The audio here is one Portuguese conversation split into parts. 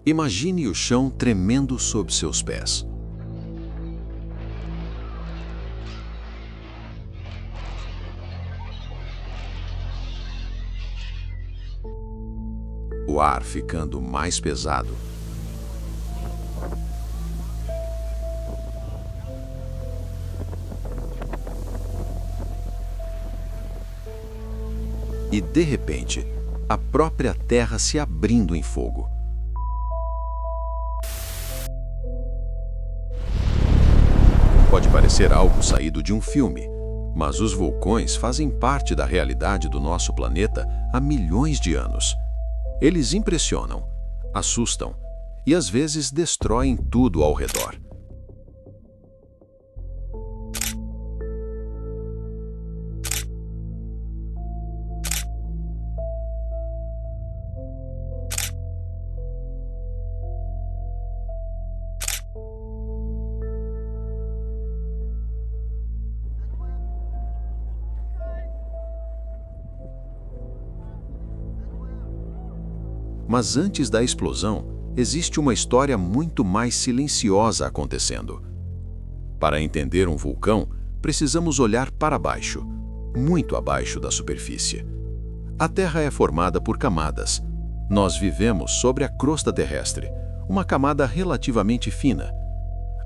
Imagine o chão tremendo sob seus pés. O ar ficando mais pesado. E, de repente, a própria terra se abrindo em fogo. Pode parecer algo saído de um filme, mas os vulcões fazem parte da realidade do nosso planeta há milhões de anos. Eles impressionam, assustam e às vezes destroem tudo ao redor. Mas antes da explosão, existe uma história muito mais silenciosa acontecendo. Para entender um vulcão, precisamos olhar para baixo, muito abaixo da superfície. A Terra é formada por camadas. Nós vivemos sobre a crosta terrestre, uma camada relativamente fina.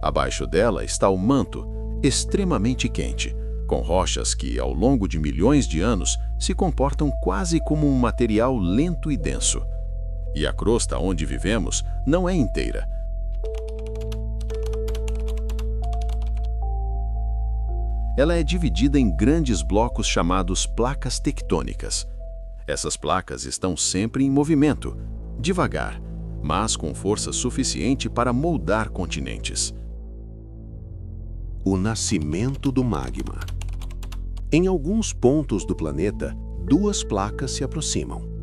Abaixo dela está o manto, extremamente quente, com rochas que, ao longo de milhões de anos, se comportam quase como um material lento e denso. E a crosta onde vivemos não é inteira. Ela é dividida em grandes blocos chamados placas tectônicas. Essas placas estão sempre em movimento, devagar, mas com força suficiente para moldar continentes. O nascimento do magma. Em alguns pontos do planeta, duas placas se aproximam.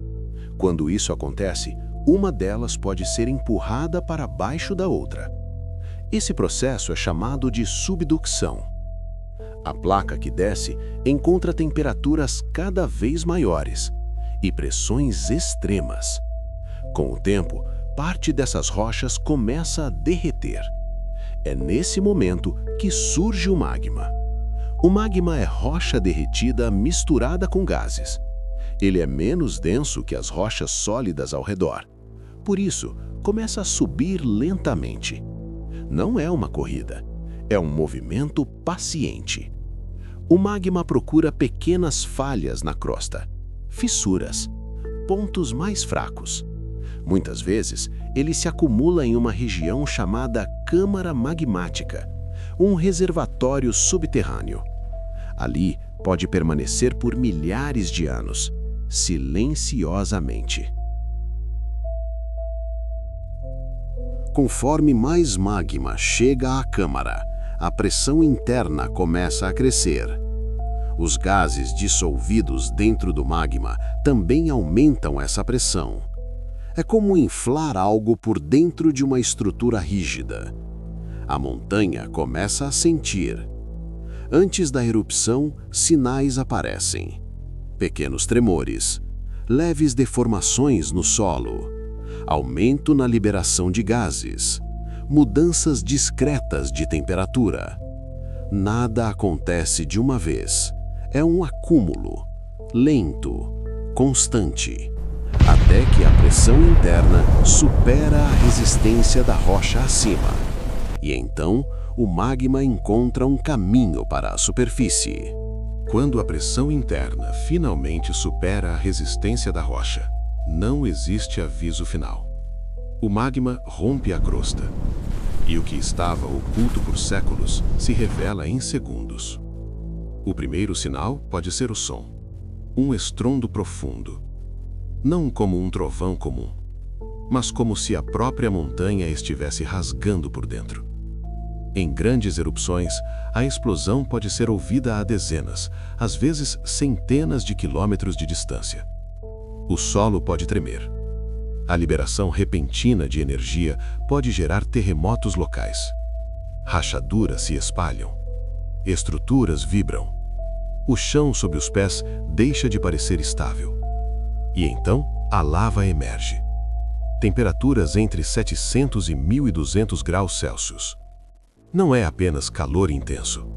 Quando isso acontece, uma delas pode ser empurrada para baixo da outra. Esse processo é chamado de subducção. A placa que desce encontra temperaturas cada vez maiores e pressões extremas. Com o tempo, parte dessas rochas começa a derreter. É nesse momento que surge o magma. O magma é rocha derretida misturada com gases. Ele é menos denso que as rochas sólidas ao redor. Por isso, começa a subir lentamente. Não é uma corrida, é um movimento paciente. O magma procura pequenas falhas na crosta, fissuras, pontos mais fracos. Muitas vezes, ele se acumula em uma região chamada câmara magmática, um reservatório subterrâneo. Ali pode permanecer por milhares de anos, silenciosamente. Conforme mais magma chega à câmara, a pressão interna começa a crescer. Os gases dissolvidos dentro do magma também aumentam essa pressão. É como inflar algo por dentro de uma estrutura rígida. A montanha começa a sentir. Antes da erupção, sinais aparecem. Pequenos tremores, leves deformações no solo, aumento na liberação de gases, mudanças discretas de temperatura. Nada acontece de uma vez. É um acúmulo, lento, constante, até que a pressão interna supera a resistência da rocha acima. E então, o magma encontra um caminho para a superfície. Quando a pressão interna finalmente supera a resistência da rocha, não existe aviso final. O magma rompe a crosta, e o que estava oculto por séculos se revela em segundos. O primeiro sinal pode ser o som, um estrondo profundo, não como um trovão comum, mas como se a própria montanha estivesse rasgando por dentro. Em grandes erupções, a explosão pode ser ouvida a dezenas, às vezes centenas de quilômetros de distância. O solo pode tremer. A liberação repentina de energia pode gerar terremotos locais. Rachaduras se espalham. Estruturas vibram. O chão sob os pés deixa de parecer estável. E então, a lava emerge. temperaturas entre 700 e 1200 graus Celsius. Não é apenas calor intenso.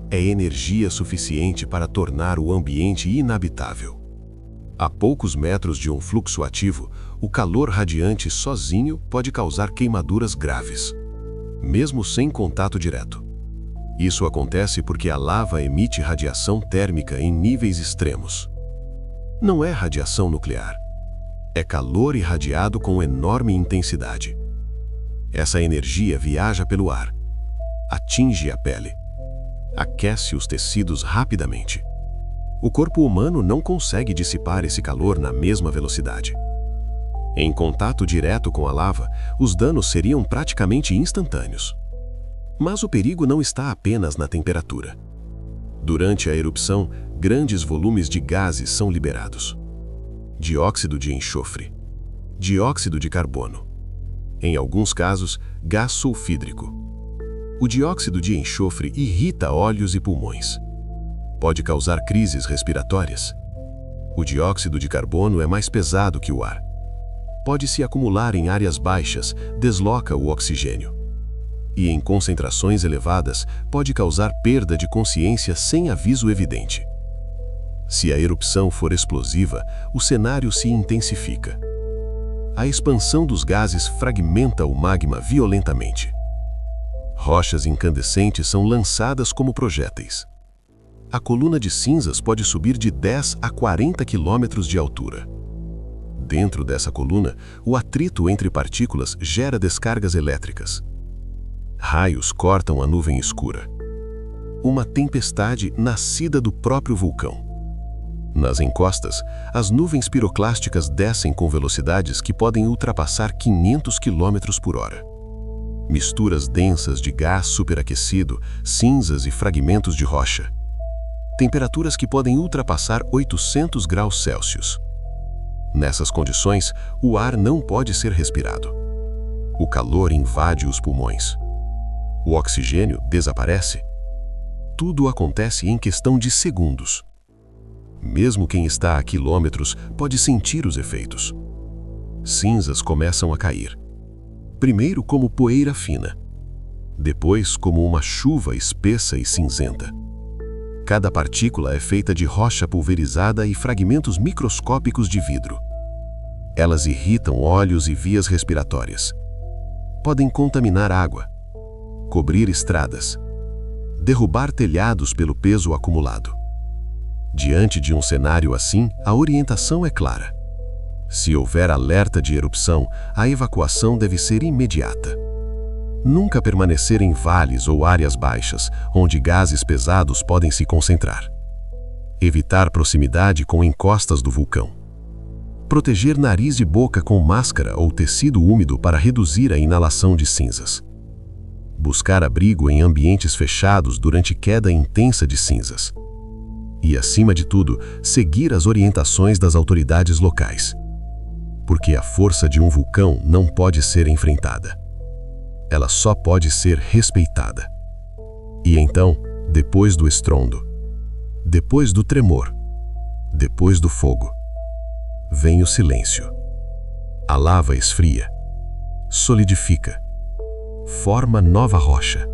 É energia suficiente para tornar o ambiente inabitável. A poucos metros de um fluxo ativo, o calor radiante sozinho pode causar queimaduras graves, mesmo sem contato direto. Isso acontece porque a lava emite radiação térmica em níveis extremos. Não é radiação nuclear. É calor irradiado com enorme intensidade. Essa energia viaja pelo ar, atinge a pele, aquece os tecidos rapidamente. O corpo humano não consegue dissipar esse calor na mesma velocidade. Em contato direto com a lava, os danos seriam praticamente instantâneos. Mas o perigo não está apenas na temperatura. Durante a erupção, grandes volumes de gases são liberados. Dióxido de enxofre, dióxido de carbono. Em alguns casos, gás sulfídrico. O dióxido de enxofre irrita olhos e pulmões. Pode causar crises respiratórias. O dióxido de carbono é mais pesado que o ar. Pode se acumular em áreas baixas, desloca o oxigênio. E em concentrações elevadas, pode causar perda de consciência sem aviso evidente. Se a erupção for explosiva, o cenário se intensifica. A expansão dos gases fragmenta o magma violentamente. Rochas incandescentes são lançadas como projéteis. A coluna de cinzas pode subir de 10 a 40 quilômetros de altura. Dentro dessa coluna, o atrito entre partículas gera descargas elétricas. Raios cortam a nuvem escura. Uma tempestade nascida do próprio vulcão. Nas encostas, as nuvens piroclásticas descem com velocidades que podem ultrapassar 500 km por hora. Misturas densas de gás superaquecido, cinzas e fragmentos de rocha. Temperaturas que podem ultrapassar 800 graus Celsius. Nessas condições, o ar não pode ser respirado. O calor invade os pulmões. O oxigênio desaparece. Tudo acontece em questão de segundos. Mesmo quem está a quilômetros pode sentir os efeitos. Cinzas começam a cair. Primeiro como poeira fina. Depois como uma chuva espessa e cinzenta. Cada partícula é feita de rocha pulverizada e fragmentos microscópicos de vidro. Elas irritam olhos e vias respiratórias. Podem contaminar água, cobrir estradas, derrubar telhados pelo peso acumulado. Diante de um cenário assim, a orientação é clara. Se houver alerta de erupção, a evacuação deve ser imediata. Nunca permanecer em vales ou áreas baixas, onde gases pesados podem se concentrar. Evitar proximidade com encostas do vulcão. Proteger nariz e boca com máscara ou tecido úmido para reduzir a inalação de cinzas. Buscar abrigo em ambientes fechados durante queda intensa de cinzas. E, acima de tudo, seguir as orientações das autoridades locais. Porque a força de um vulcão não pode ser enfrentada. Ela só pode ser respeitada. E então, depois do estrondo, depois do tremor, depois do fogo, vem o silêncio. A lava esfria, solidifica, forma nova rocha.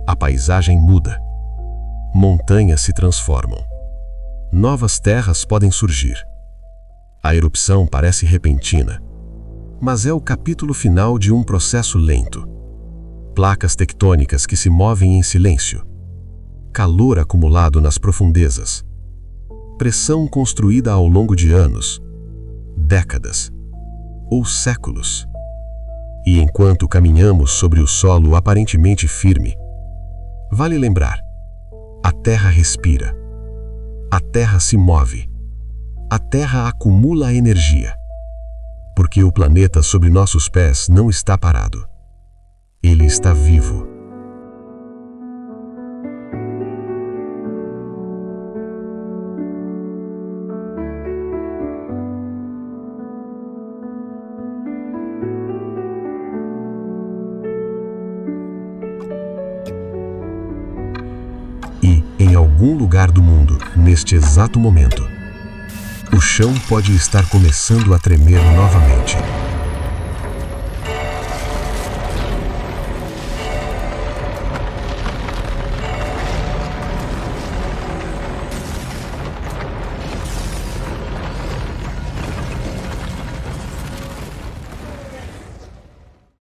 A paisagem muda. Montanhas se transformam. Novas terras podem surgir. A erupção parece repentina, mas é o capítulo final de um processo lento. Placas tectônicas que se movem em silêncio. Calor acumulado nas profundezas. Pressão construída ao longo de anos, décadas ou séculos. E enquanto caminhamos sobre o solo aparentemente firme, vale lembrar: a terra respira. A terra se move. A terra acumula energia. Porque o planeta sob nossos pés não está parado. Ele está vivo. E, em algum lugar do mundo, neste exato momento, o chão pode estar começando a tremer novamente.